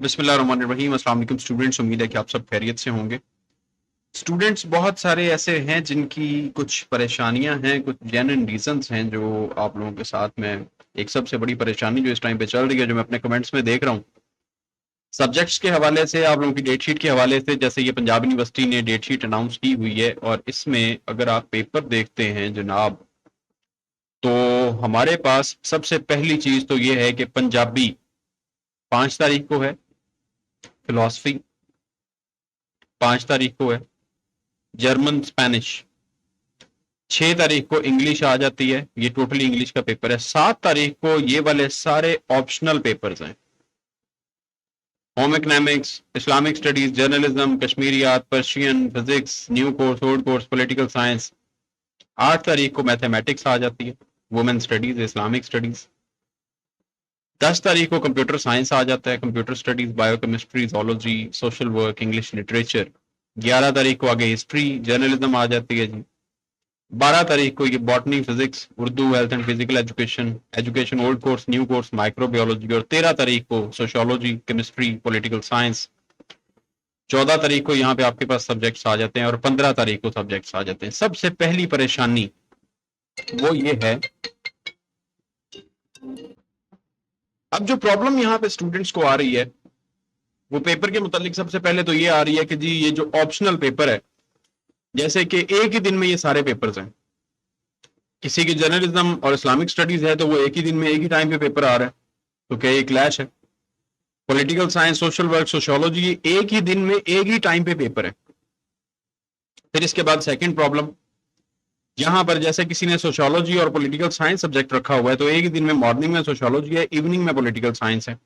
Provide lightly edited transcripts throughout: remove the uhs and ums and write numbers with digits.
बिस्मिल्लाहिर्रहमानिर्रहीम। अस्सलाम वालेकुम स्टूडेंट्स, उम्मीद है कि आप सब खैरियत से होंगे। स्टूडेंट्स, बहुत सारे ऐसे हैं जिनकी कुछ परेशानियां हैं, कुछ जेन्युइन रीजंस हैं जो आप लोगों के साथ में एक सबसे बड़ी परेशानी जो इस टाइम पे चल रही है, जो मैं अपने कमेंट्स में देख रहा हूँ सब्जेक्ट्स के हवाले से, आप लोगों की डेट शीट के हवाले से। जैसे ये पंजाब यूनिवर्सिटी ने डेट शीट अनाउंस की हुई है और इसमें अगर आप पेपर देखते हैं जनाब, तो हमारे पास सबसे पहली चीज तो ये है कि पंजाबी 5 तारीख को है, फिलॉसफी 5 तारीख को है, जर्मन स्पेनिश 6 तारीख को, इंग्लिश आ जाती है, ये टोटली इंग्लिश का पेपर है। 7 तारीख को ये वाले सारे ऑप्शनल पेपर्स हैं, home economics, Islamic studies, journalism, Kashmiriyat, Persian, physics, new course, old course, political science. 8 तारीख को मैथमेटिक्स आ जाती है, वुमेन स्टडीज, इस्लामिक स्टडीज। 10 तारीख को कंप्यूटर साइंस आ जाता है, computer studies, biochemistry, zoology, social work, English literature. 11 तारीख को आगे हिस्ट्री, जर्नलिज्म आ जाती है जी। 12 तारीख को ये botany, physics, Urdu, health and physical education, education old course, new course, microbiology. और 13 तारीख को सोशियोलॉजी, केमिस्ट्री, पॉलिटिकल साइंस। 14 तारीख को यहाँ पे आपके पास सब्जेक्ट्स आ जाते हैं और 15 तारीख को सब्जेक्ट्स आ जाते हैं। सबसे पहली परेशानी वो ये है, अब जो प्रॉब्लम यहाँ पे स्टूडेंट्स को आ रही है वो पेपर के मुतालिक सबसे पहले तो ये आ रही है कि जी ये जो ऑप्शनल पेपर है, जैसे कि एक ही दिन में ये सारे पेपर्स हैं, किसी की जर्नलिज्म और इस्लामिक स्टडीज है तो वो एक ही दिन में एक ही टाइम पे पेपर आ रहा है, तो क्या ये क्लैश है? Political science, social work, sociology, एक ही दिन में एक ही टाइम पे पेपर है। फिर इसके बाद सेकंड प्रॉब्लम, यहां पर जैसे किसी ने सोशियोलॉजी और पॉलिटिकल साइंस सब्जेक्ट रखा हुआ है तो एक ही दिन में मॉर्निंग में सोशियोलॉजी है, इवनिंग में पॉलिटिकल साइंस है।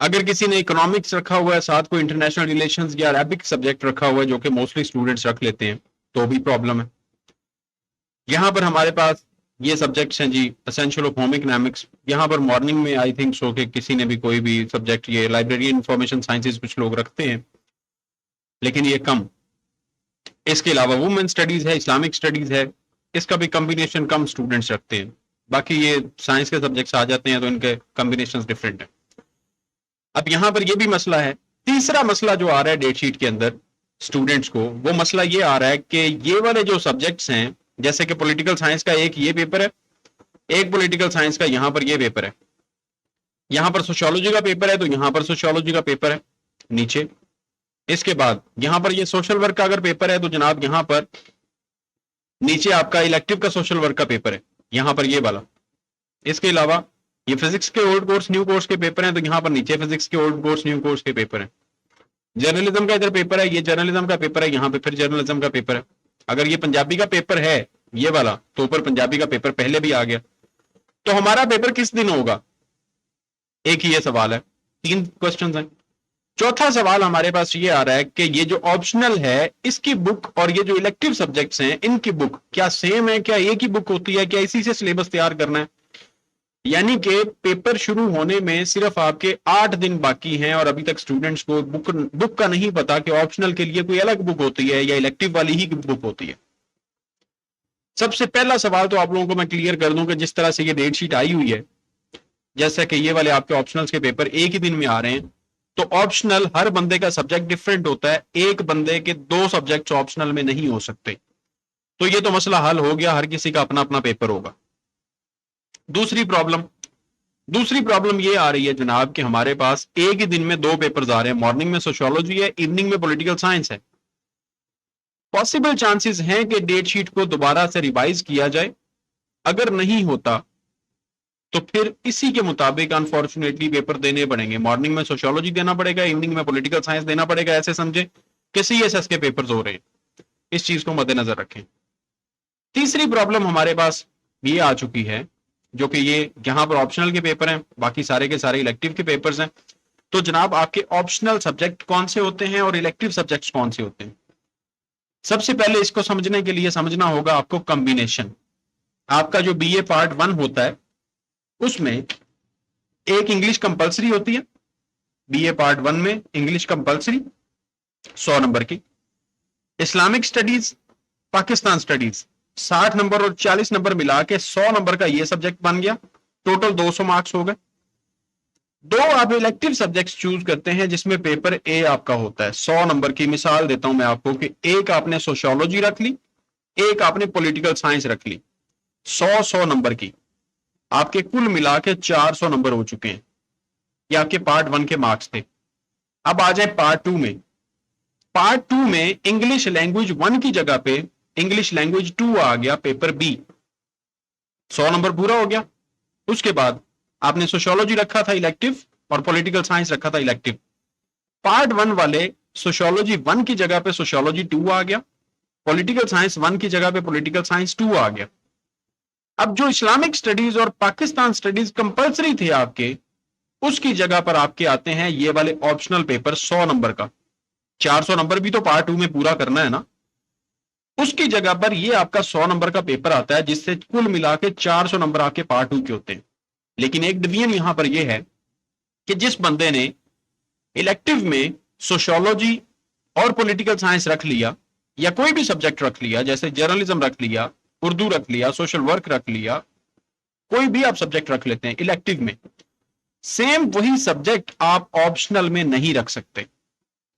अगर किसी ने इकोनॉमिक्स रखा हुआ है, साथ को इंटरनेशनल रिलेशंस या अरबिक सब्जेक्ट रखा हुआ है, जो कि मोस्टली स्टूडेंट्स रख लेते हैं, तो भी प्रॉब्लम है। यहाँ पर हमारे पास ये सब्जेक्ट्स हैं जी, एसेंशियल ऑफ होम इकोनॉमिक्स। यहाँ पर मॉर्निंग में आई थिंक सो कि किसी ने भी कोई भी सब्जेक्ट, ये लाइब्रेरी इंफॉर्मेशन साइंसेज कुछ लोग रखते हैं, लेकिन ये कम। इसके अलावा वुमेन स्टडीज है, इस्लामिक स्टडीज है, इसका भी कॉम्बिनेशन कम स्टूडेंट्स रखते हैं। बाकी ये साइंस के सब्जेक्ट्स आ जाते हैं तो इनके कॉम्बिनेशन डिफरेंट है। अब यहाँ पर ये भी मसला है। तीसरा मसला जो आ रहा है डेट शीट के अंदर स्टूडेंट्स को, वो मसला ये आ रहा है कि ये वाले जो सब्जेक्ट्स हैं, जैसे कि पॉलिटिकल साइंस का एक ये पेपर है, एक पॉलिटिकल साइंस का यहाँ पर ये पेपर है, यहाँ पर सोशियोलॉजी का पेपर है तो यहाँ पर सोशियोलॉजी का पेपर है नीचे। इसके बाद यहाँ पर ये सोशल वर्क का अगर पेपर है तो जनाब यहाँ पर नीचे आपका इलेक्टिव का सोशल वर्क का पेपर है, यहाँ पर ये वाला। इसके अलावा ये फिजिक्स के ओल्ड कोर्स, न्यू कोर्स के पेपर हैं तो यहाँ पर नीचे फिजिक्स के ओल्ड कोर्स, न्यू कोर्स के पेपर हैं। जर्नलिज्म का इधर पेपर है, ये जर्नलिज्म का पेपर है, यहाँ पे फिर जर्नलिज्म का पेपर है। अगर ये पंजाबी का पेपर है ये वाला, तो ऊपर पंजाबी का पेपर पहले भी आ गया। तो हमारा पेपर किस दिन होगा, एक ही ये सवाल है। 3 क्वेश्चन हैं। चौथा सवाल हमारे पास ये आ रहा है कि ये जो ऑप्शनल है इसकी बुक और ये जो इलेक्टिव सब्जेक्ट्स हैं इनकी बुक क्या सेम है, क्या एक ही बुक होती है, क्या इसी से सिलेबस तैयार करना है? यानी कि पेपर शुरू होने में सिर्फ आपके 8 दिन बाकी हैं और अभी तक स्टूडेंट्स को बुक का नहीं पता कि ऑप्शनल के लिए कोई अलग बुक होती है या इलेक्टिव वाली ही बुक होती है। सबसे पहला सवाल तो आप लोगों को मैं क्लियर कर दूं कि जिस तरह से ये डेट शीट आई हुई है, जैसा कि ये वाले आपके ऑप्शनल्स के पेपर एक ही दिन में आ रहे हैं, तो ऑप्शनल हर बंदे का सब्जेक्ट डिफरेंट होता है, एक बंदे के 2 सब्जेक्ट ऑप्शनल में नहीं हो सकते। तो ये तो मसला हल हो गया, हर किसी का अपना अपना पेपर होगा। दूसरी प्रॉब्लम ये आ रही है जनाब कि हमारे पास एक ही दिन में 2 पेपर्स आ रहे हैं, मॉर्निंग में सोशियोलॉजी है, इवनिंग में पॉलिटिकल साइंस है। पॉसिबल चांसेस हैं कि डेट शीट को दोबारा से रिवाइज किया जाए। अगर नहीं होता तो फिर इसी के मुताबिक अनफॉर्चुनेटली पेपर देने पड़ेंगे, मॉर्निंग में सोशियोलॉजी देना पड़ेगा, इवनिंग में पॉलिटिकल साइंस देना पड़ेगा। ऐसे समझे कि सीएसएस के पेपर्स हो रहे हैं, इस चीज को मद्देनजर रखें। तीसरी प्रॉब्लम हमारे पास ये आ चुकी है, जो कि ये यहां पर ऑप्शनल के पेपर हैं, बाकी सारे के सारे इलेक्टिव के पेपर्स हैं। तो जनाब आपके ऑप्शनल सब्जेक्ट कौन से होते हैं और इलेक्टिव सब्जेक्ट्स कौन से होते हैं? सबसे पहले इसको समझने के लिए समझना होगा आपको कॉम्बिनेशन। आपका जो बीए पार्ट 1 होता है उसमें एक इंग्लिश कंपलसरी होती है, बीए पार्ट 1 में इंग्लिश कंपलसरी 100 नंबर की। Islamic studies, Pakistan studies 60 number और 40 नंबर मिला के 100 नंबर का ये सब्जेक्ट बन गया, टोटल 200 मार्क्स हो गए। दो आप इलेक्टिव सब्जेक्ट्स चूज करते हैं जिसमें पेपर ए आपका होता है 100 नंबर की। मिसाल देता हूं मैं आपको कि एक आपने सोशियोलॉजी रख ली, एक आपने पॉलिटिकल साइंस रख ली, 100 नंबर की, आपके कुल मिला के 400 नंबर हो चुके हैं। ये आपके पार्ट 1 के मार्क्स थे। अब आ जाए पार्ट 2 में। पार्ट 2 में इंग्लिश लैंग्वेज 1 की जगह पे इंग्लिश लैंग्वेज 2 आ गया, पेपर बी, 100 नंबर पूरा हो गया। उसके बाद आपने सोशियोलॉजी रखा था इलेक्टिव और पॉलिटिकल साइंस रखा था इलेक्टिव। पार्ट 1 वाले सोशियोलॉजी 1 की जगह पे सोशियोलॉजी 2 आ गया, पॉलिटिकल साइंस 1 की जगह पे पॉलिटिकल साइंस 2 आ गया। अब जो इस्लामिक स्टडीज और पाकिस्तान स्टडीज कंपलसरी थे आपके, उसकी जगह पर आपके आते हैं ये वाले ऑप्शनल पेपर 100 नंबर का। 400 नंबर भी तो पार्ट 2 में पूरा करना है ना। उसकी जगह पर ये आपका 100 नंबर का पेपर आता है जिससे कुल मिला के 400 नंबर आपके पार्ट 2 के होते हैं। लेकिन एक डिवीजन यहां पर यह है कि जिस बंदे ने इलेक्टिव में सोशियोलॉजी और पॉलिटिकल साइंस रख लिया या कोई भी सब्जेक्ट रख लिया, जैसे जर्नलिज्म रख लिया, उर्दू रख लिया, सोशल वर्क रख लिया, कोई भी आप सब्जेक्ट रख लेते हैं इलेक्टिव में, सेम वही सब्जेक्ट आप ऑप्शनल में नहीं रख सकते।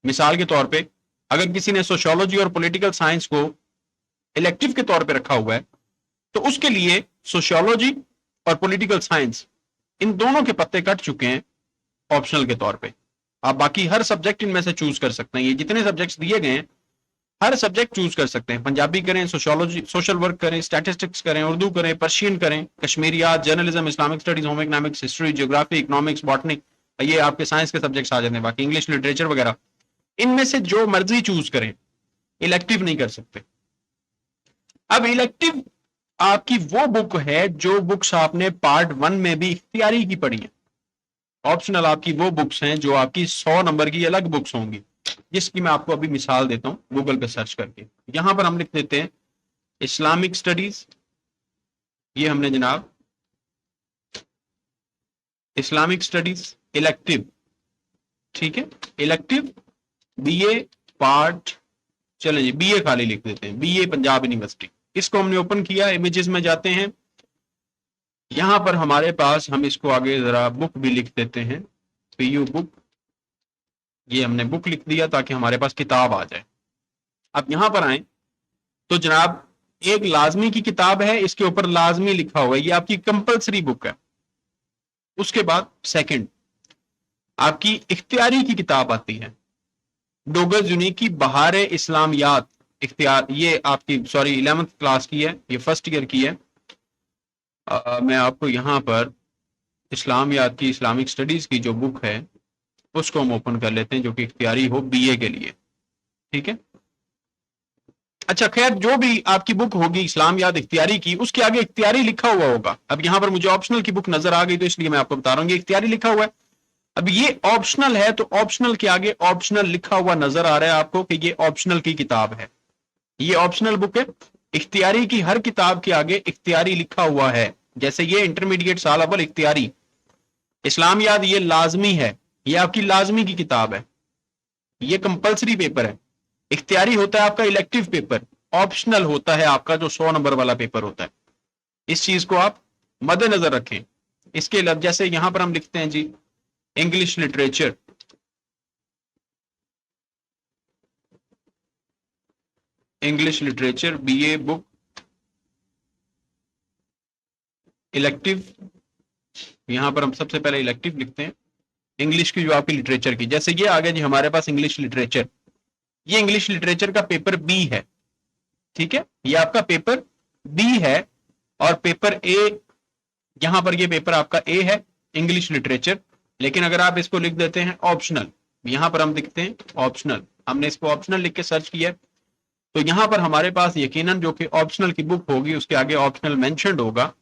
मिसाल के तौर पे अगर किसी ने सोशियोलॉजी और पॉलिटिकल साइंस को इलेक्टिव के तौर पे रखा हुआ है तो उसके लिए सोशियोलॉजी और पॉलिटिकल साइंस इन दोनों के पत्ते कट चुके हैं ऑप्शनल के तौर पे। आप बाकी हर सब्जेक्ट इनमें से चूज कर सकते हैं। ये जितने सब्जेक्ट्स दिए गए हैं हर सब्जेक्ट चूज कर सकते हैं। पंजाबी करें, सोशियोलॉजी, सोशल वर्क करें, स्टैटिस्टिक्स करें, उर्दू करें, पर्शियन करें, Kashmiriyat, journalism, Islamic studies, home economics, history, geography, economics, botany, ये आपके साइंस के सब्जेक्ट्स आ जाते हैं। बाकी इंग्लिश लिटरेचर वगैरह इनमें से जो मर्जी चूज करें, इलेक्टिव नहीं कर सकते। अब इलेक्टिव आपकी वो बुक है जो बुक्स आपने पार्ट 1 में भी इख्तियारी की पढ़ी है। ऑप्शनल आपकी वो बुक्स हैं जो आपकी 100 नंबर की अलग बुक्स होंगी, जिसकी मैं आपको अभी मिसाल देता हूं गूगल पे सर्च करके। यहां पर हम लिख देते हैं इस्लामिक स्टडीज, ये हमने जनाब इस्लामिक स्टडीज इलेक्टिव, ठीक है, इलेक्टिव बीए पार्ट, चलें जी बीए खाली लिख देते हैं, बीए पंजाब यूनिवर्सिटी। इसको हमने ओपन किया, इमेजेस में जाते हैं, यहां पर हमारे पास, हम इसको आगे जरा बुक भी लिख देते हैं, पीयू बुक, ये हमने बुक लिख दिया ताकि हमारे पास किताब आ जाए। अब यहां पर आए तो जनाब एक लाजमी की किताब है, इसके ऊपर लाजमी लिखा हुआ है, ये आपकी कंपलसरी बुक है। उसके बाद सेकंड आपकी इख्तियारी की किताब आती है, डोगर जुनी की बहारे इस्लामियात इख्तियार, ये आपकी सॉरी 11th क्लास की है, ये फर्स्ट ईयर की है। मैं आपको यहाँ पर इस्लामियात की, इस्लामिक स्टडीज की जो बुक है उसको हम ओपन कर लेते हैं, जो कि इख्तियारी हो बीए के लिए, ठीक है। अच्छा खैर, जो भी आपकी बुक होगी इस्लामियात इख्तियारी की, उसके आगे इख्तियारी लिखा हुआ होगा। अब यहाँ पर मुझे ऑप्शनल की बुक नजर आ गई तो इसलिए मैं आपको बता रहा हूँ, ये इख्तियारी लिखा हुआ है। अब ये ऑप्शनल है तो ऑप्शनल के आगे ऑप्शनल लिखा हुआ नजर आ रहा है आपको कि ये ऑप्शनल की किताब है, ये ऑप्शनल बुक है। इख्तियारी की हर किताब के आगे इख्तियारी लिखा हुआ है, जैसे ये इंटरमीडिएट साल अव्वल इख्तियारी, इस्लामियात ये लाजमी है, ये आपकी लाजमी की किताब है, ये कंपलसरी पेपर है। इख्तियारी होता है आपका इलेक्टिव पेपर, ऑप्शनल होता है आपका जो 100 नंबर वाला पेपर होता है। इस चीज को आप मद्देनजर रखें। इसके अलावा जैसे यहां पर हम लिखते हैं जी English literature, English literature BA book elective, यहां पर हम सबसे पहले इलेक्टिव लिखते हैं इंग्लिश की, जो आपकी लिटरेचर की, जैसे ये आ गया जी हमारे पास इंग्लिश लिटरेचर, ये इंग्लिश लिटरेचर का पेपर बी है, ठीक है, ये आपका पेपर बी है। और पेपर ए, यहां पर ये पेपर आपका ए है इंग्लिश लिटरेचर, लेकिन अगर आप इसको लिख देते हैं ऑप्शनल, यहां पर हम लिखते हैं ऑप्शनल, हमने इसको ऑप्शनल लिख के सर्च किया तो यहां पर हमारे पास यकीनन जो कि ऑप्शनल की बुक होगी उसके आगे ऑप्शनल मेंशन्ड होगा।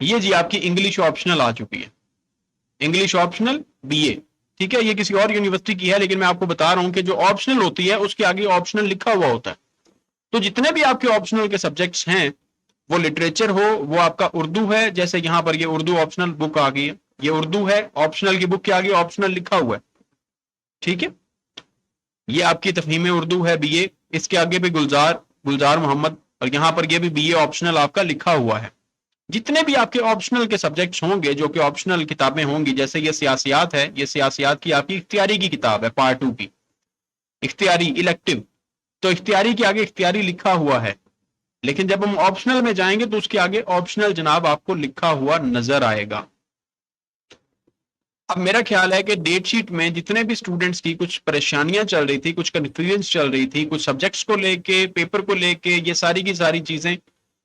ये जी आपकी इंग्लिश ऑप्शनल आ चुकी है, इंग्लिश ऑप्शनल बीए, ठीक है। ये किसी और यूनिवर्सिटी की है लेकिन मैं आपको बता रहा हूं कि जो ऑप्शनल होती है उसके आगे ऑप्शनल लिखा हुआ होता है। तो जितने भी आपके ऑप्शनल के सब्जेक्ट्स हैं, वो लिटरेचर हो, वो आपका उर्दू है, जैसे यहां पर ये उर्दू ऑप्शनल बुक आ गई है, ये उर्दू है, ऑप्शनल की बुक के आगे ऑप्शनल लिखा हुआ है, ठीक है। ये आपकी तफहीम उर्दू है बीए, इसके आगे भी गुलजार मोहम्मद, और यहां पर ये भी बीए ऑप्शनल आपका लिखा हुआ है। जितने भी आपके ऑप्शनल के सब्जेक्ट्स होंगे, जो कि ऑप्शनल किताबें होंगी, जैसे ये सियासियात है, ये सियासियात की आपकी इख्तियारी की किताब है, पार्ट 2 की, इख्तियारी इलेक्टिव। तो इख्तियारी के आगे इख्तियारी लिखा हुआ है, लेकिन जब हम ऑप्शनल में जाएंगे तो उसके आगे ऑप्शनल जनाब आपको लिखा हुआ नजर आएगा। अब मेरा ख्याल है कि डेट शीट में जितने भी स्टूडेंट्स की कुछ परेशानियां चल रही थी, कुछ कन्फ्यूजन चल रही थी, कुछ सब्जेक्ट्स को लेके, पेपर को लेके, ये सारी की सारी चीजें,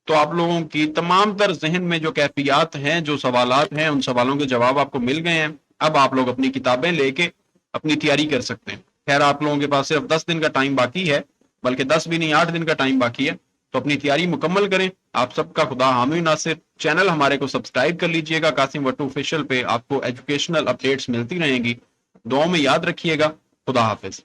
तो आप लोगों की तमाम तर जहन में जो कैफियत हैं, जो सवालात हैं, उन सवालों के जवाब आपको मिल गए हैं। अब आप लोग अपनी किताबें लेके अपनी तैयारी कर सकते हैं। खैर, आप लोगों के पास सिर्फ 10 दिन का टाइम बाकी है, बल्कि 10 भी नहीं, 8 दिन का टाइम बाकी है। तो अपनी तैयारी मुकम्मल करें। आप सबका खुदा हामी नासिर। चैनल हमारे को सब्सक्राइब कर लीजिएगा, कासिम वट्टू ऑफिशियल पे आपको एजुकेशनल अपडेट्स मिलती रहेंगी। दुआओं में याद रखिएगा। खुदा हाफिज।